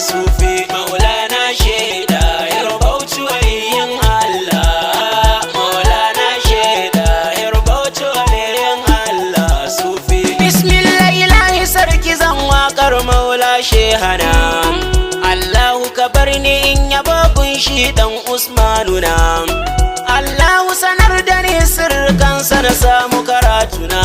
sufi maulana shaida ya rubauci waliyin Allah maulana shaida ya rubauci waliyin Allah sufi bismillah ilahi sarki zan waƙar maula shehana Allahu ka bar ni in yabo kunshi dan Usmanuna Allahu sanar da ni sirkansa na samu karatuna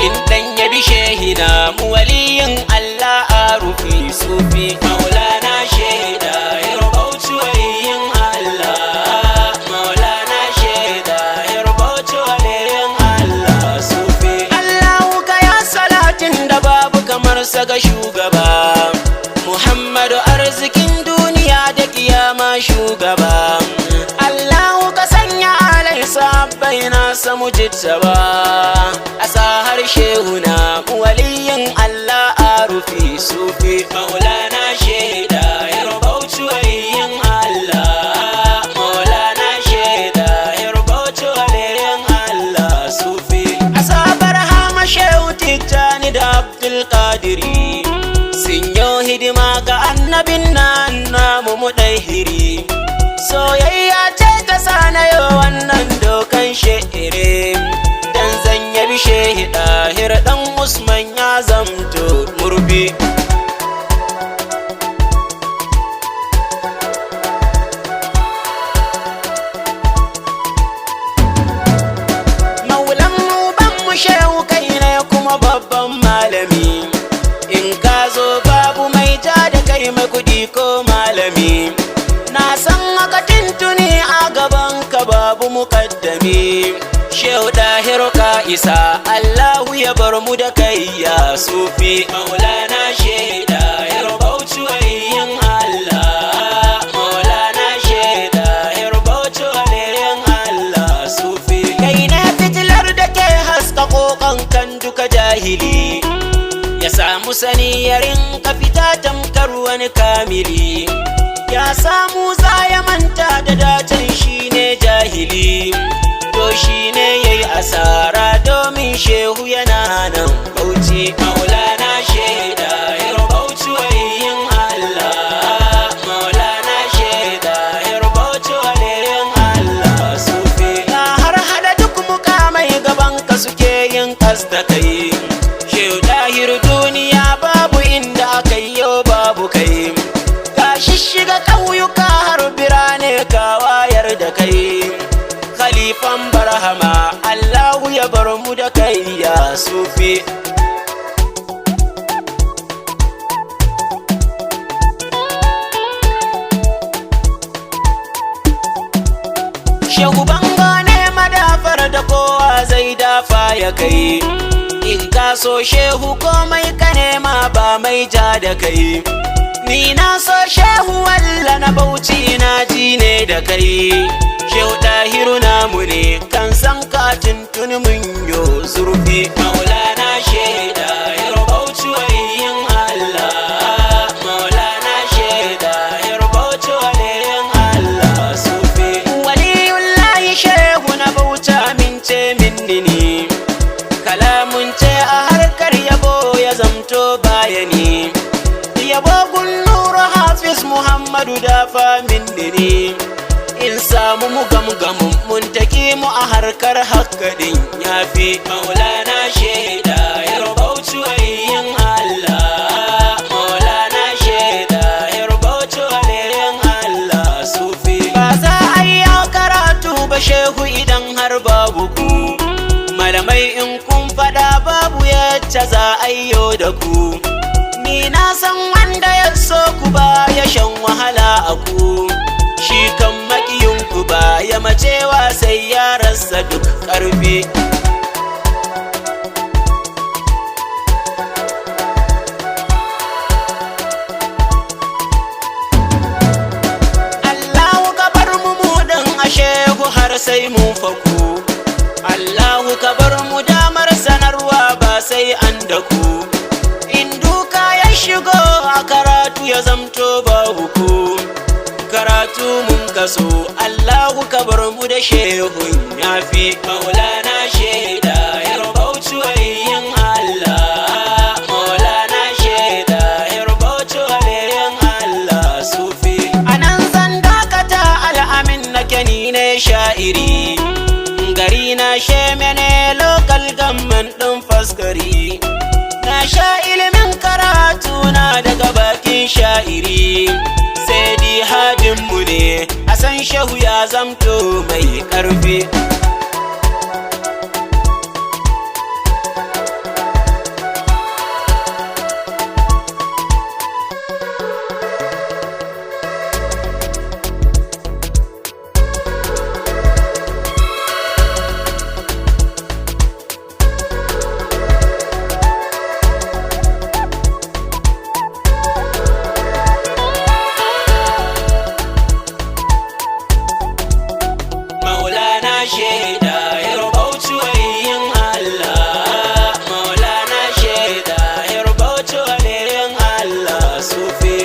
in dan yabi shehina mu waliyin Allah a rufi sufi maulana shaida ya rubauci waliyin Allah maulana shaida ya rubauci waliyin Allah sufi Allahu ka ya salatin da babu kamar sa ga shugaba Muhammadu arzikin duniya da kiyama shugaba Allahu ka sanya alai sabbai na samu jittaba a sahar shehuna waliyin Allah a rufi sufi maulana shaida ya rubauci waliyin Allah maulana shaida ya rubauci waliyin Allah sufi a sabar hama shehu tijjani da Abdul Qadiri sun yi hidima ga annabin nan namu mudahiri soyayya ce ta sanayo wannan dokan she'ire dan zan yabi shehi dahir dan Usman ya zamto murbi maulan mu ban mu shehu kai ne kuma babban malami in ka zo babu mai ja da kai mai kudi ko malami na san haka tintuni a gaban ka babu mukaddami shehu dahiru ka isa Allahu ya bar mu da kai ya sufi maulana shaida ya rubauci waliyin Allah maulana shaida ya rubauci waliyin Allah sufi kai ne fitilar da ke haska kokan kan duka jahili ya samu sani yarin ka fita tamkar wani kamili ya samu za ya manta da dacen shine jahili to shine yayi asara domin shehu yana nan bauchi maulana shaida ya rubauci waliyin Allah maulana shaida ya rubauci waliyin Allah sufi ya har hada duk mukamai gaban ka suke yin kas da kai shehu dahir duniya babu inda aka yi babu kai shiga ƙauyuka har birane ka wayar da kai khalifan barhama Allahu ya bar mu da kai ya sufi shehu bango ne madafar da kowa zai dafa ya kai in ka so shehu komai ka nema ba mai ja da kai ni na so shehu walla na bauchi na ji ne da kai shehu dahiru namu ne kan san katin tuni mun yo zurfi maulana shaida ya rubauci waliyin Allah maulana shaida ya rubauci waliyin Allah sufi waliyullahi shehu na bauchi amince minni ne kalamun ce a harkar yabo ya zamto bayani yabo gunnuru hafiz Muhammadu dafa minni in samu mu gamgamun mun take mu a harkar hakkadin yafi maulana shaida ya rubauci waliyin Allah maulana shaida ya rubauci waliyin Allah sufi ba za a yi karatu ba shehu idan har babu ku malamai in kun fada babu yacce za a yi da ku ni na san wanda ya so ku ba ya shan wahala a ku shi kan makiyin ku ba ya macewa sai ya rasa duk karfi Allahu ka bar mu dan ashehu har sai mun faku Allahu ka bar mu damar sanarwa ba sai an da ku shigo a karatu ya zamto ba huku karatu mun kaso Allahu ka bar mu da shehun yafi maulana shaida ya rubauci waliyin Allah maulana shaida ya rubauci waliyin Allah ne sha'iri, gari na sheme ne local government ɗin faskari. Na sha ilimin karatu na daga bakin sha'iri, sai di hadinmu ne Hassan Shehu ya zamto mai ƙarfi. Shaida Yarbauchi waliyin Allah, Maulana shaida Yarbauchi waliyin Allah sufi.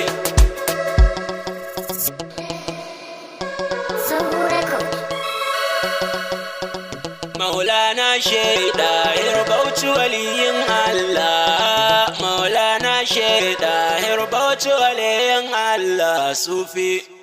Maulana shaida Yarbauchi waliyin Allah, Maulana shaida Yarbauchi waliyin Allah sufi.